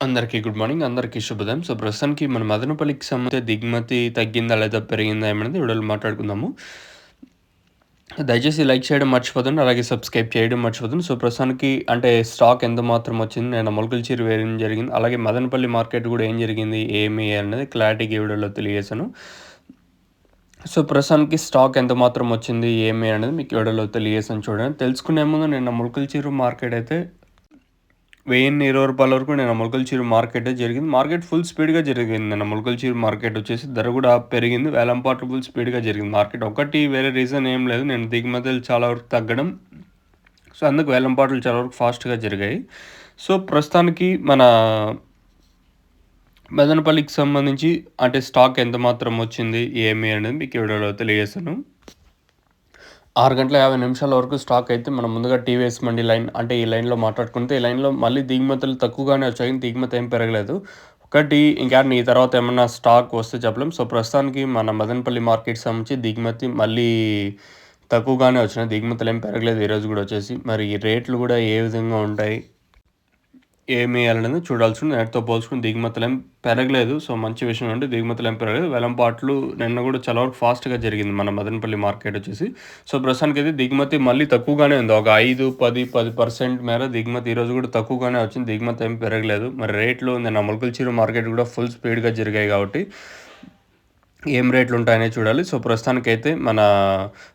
అందరికీ good morning. అందరికీ శుభోదయం. సో, ప్రస్తుతానికి మన మదనపల్లికి సంబంధించి దిగుమతి తగ్గిందా లేదా పెరిగిందా ఏమనేది వీడియోలో మాట్లాడుకుందాము. దయచేసి లైక్ చేయడం మర్చిపోదండి. అలాగే సబ్స్క్రైబ్ చేయడం మర్చిపోదండి. సో, ప్రస్తుతానికి అంటే స్టాక్ ఎంత మాత్రం వచ్చింది, నిన్న మొలకలచీరు వేయడం జరిగింది. అలాగే మదనపల్లి మార్కెట్ కూడా ఏం జరిగింది, ఏమి అనేది క్లారిటీగా ఈ వీడియోలో తెలియజేశాను. సో, ప్రస్తుతానికి స్టాక్ ఎంత మాత్రం వచ్చింది, ఏమి అనేది మీకు ఈ వీడియోలో తెలియజేశాను చూడండి. తెలుసుకునే ముందు నిన్న మొలకలచీరు మార్కెట్ అయితే రూ. 1020 వరకు నిన్న మొలకలచీరు మార్కెట్ జరిగింది. మార్కెట్ ఫుల్ స్పీడ్‌గా జరిగింది. నిన్న మొలకలచీరు మార్కెట్ వచ్చేసి ధర కూడా పెరిగింది. వేలంపాట్లు ఫుల్ స్పీడ్‌గా జరిగింది మార్కెట్. ఒకటి వేరే రీజన్ ఏం లేదు. నేను దిగుమతులు చాలా వరకు తగ్గడం. సో, అందుకు వేలంపాట్లు చాలా వరకు ఫాస్ట్‌గా జరిగాయి. సో, ప్రస్తుతానికి మన మదనపల్లికి సంబంధించి అంటే స్టాక్ ఎంత మాత్రం వచ్చింది, ఏమి అనేది మీకు ఈ వీడియోలో తెలియజేస్తాను. 6:50 వరకు స్టాక్ అయితే మనం ముందుగా టీవీఎస్ మండి లైన్ అంటే ఈ లైన్‌లో మాట్లాడుకుంటే, ఈ లైన్‌లో మళ్ళీ దిగుమతులు తక్కువగానే వచ్చాయి. దిగుమతి ఏం పెరగలేదు. ఒకటి ఇంకా ఈ తర్వాత ఏమన్నా స్టాక్ వస్తే చెప్పలేం. సో, ప్రస్తుతానికి మన మదనపల్లి మార్కెట్‌కి సంబంధించి దిగుమతి మళ్ళీ తక్కువగానే వచ్చినాయి. దిగుమతులు ఏం పెరగలేదు ఈరోజు కూడా వచ్చేసి. మరి ఈ రేట్లు కూడా ఏ విధంగా ఉంటాయి, ఏమేయాలనేది చూడాల్సి ఉంది. నేటితో పోల్చుకుని దిగుమతులేం పెరగలేదు. సో, మంచి విషయం అండి. దిగుమతులేం పెరగలేదు. వేలంపాట్లు నిన్న కూడా చాలా వరకు ఫాస్ట్‌గా జరిగింది మన మదనపల్లి మార్కెట్ వచ్చేసి. సో, ప్రస్తుతానికైతే దిగుమతి మళ్ళీ తక్కువగానే ఉంది. ఒక 5, 10% మేర దిగుమతి ఈరోజు కూడా తక్కువగానే వచ్చింది. దిగుమతి ఏం పెరగలేదు. మరి రేట్లు నిన్న మొలకలచీరు మార్కెట్ కూడా ఫుల్ స్పీడ్‌గా జరిగాయి కాబట్టి ఏం రేట్లు ఉంటాయనే చూడాలి. సో, ప్రస్తుతానికైతే మన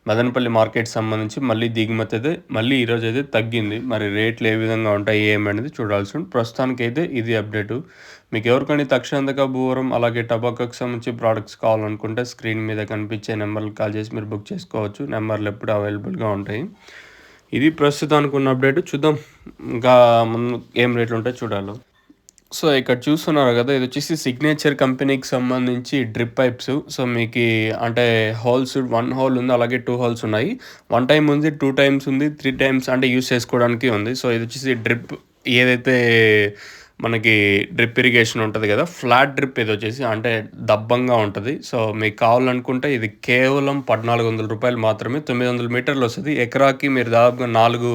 మదనపల్లి మార్కెట్‌కి సంబంధించి మళ్ళీ దిగుమతి అయితే మళ్ళీ ఈరోజైతే తగ్గింది. మరి రేట్లు ఏ విధంగా ఉంటాయి ఏమనేది చూడాల్సి ఉంది. ప్రస్తుతానికైతే ఇది అప్డేటు. మీకు ఎవరికైనా తక్షణంతక భూవరం అలాగే టబాకోకి సంబంధించి ప్రోడక్ట్స్ కావాలనుకుంటే స్క్రీన్ మీద కనిపించే నెంబర్‌కి కాల్ చేసి మీరు బుక్ చేసుకోవచ్చు. నెంబర్లు ఎప్పుడు అవైలబుల్‌గా ఉంటాయి. ఇది ప్రస్తుతానికి ఉన్న అప్డేట్. చూద్దాం ఇంకా ముందు ఏం రేట్లు ఉంటాయో చూడాలి. సో, ఇక్కడ చూస్తున్నారు కదా! ఇదొచ్చేసి సిగ్నేచర్ కంపెనీకి సంబంధించి డ్రిప్ పైప్స్. సో, మీకి అంటే హోల్స్ 1 హోల్ ఉంది. అలాగే 2 హోల్స్ ఉన్నాయి. 1 టైమ్ ఉంది, 2 టైమ్స్ ఉంది, 3 టైమ్స్ అంటే యూజ్ చేసుకోవడానికి ఉంది. సో, ఇదొచ్చేసి డ్రిప్ ఏదైతే మనకి డ్రిప్ ఇరిగేషన్ ఉంటది కదా! ఫ్లాట్ డ్రిప్ ఇదొచ్చేసి అంటే దబ్బంగా ఉంటది. సో, మీకు కావాలనుకుంటే ఇది కేవలం రూ. 1,400 మాత్రమే. 900 మీటర్లు వస్తది. ఎకరాకి మీరు దాదాపుగా 4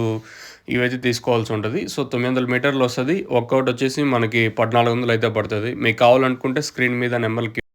ఇవైతే తీసుకోవాల్సి ఉంటది. సో, 900 మీటర్లు వస్తది. ఒక్కోటి వచ్చేసి మనకి 1,400 అయితే పడతది. మీకు కావాలనుకుంటే స్క్రీన్ మీద నెంబర్‌కి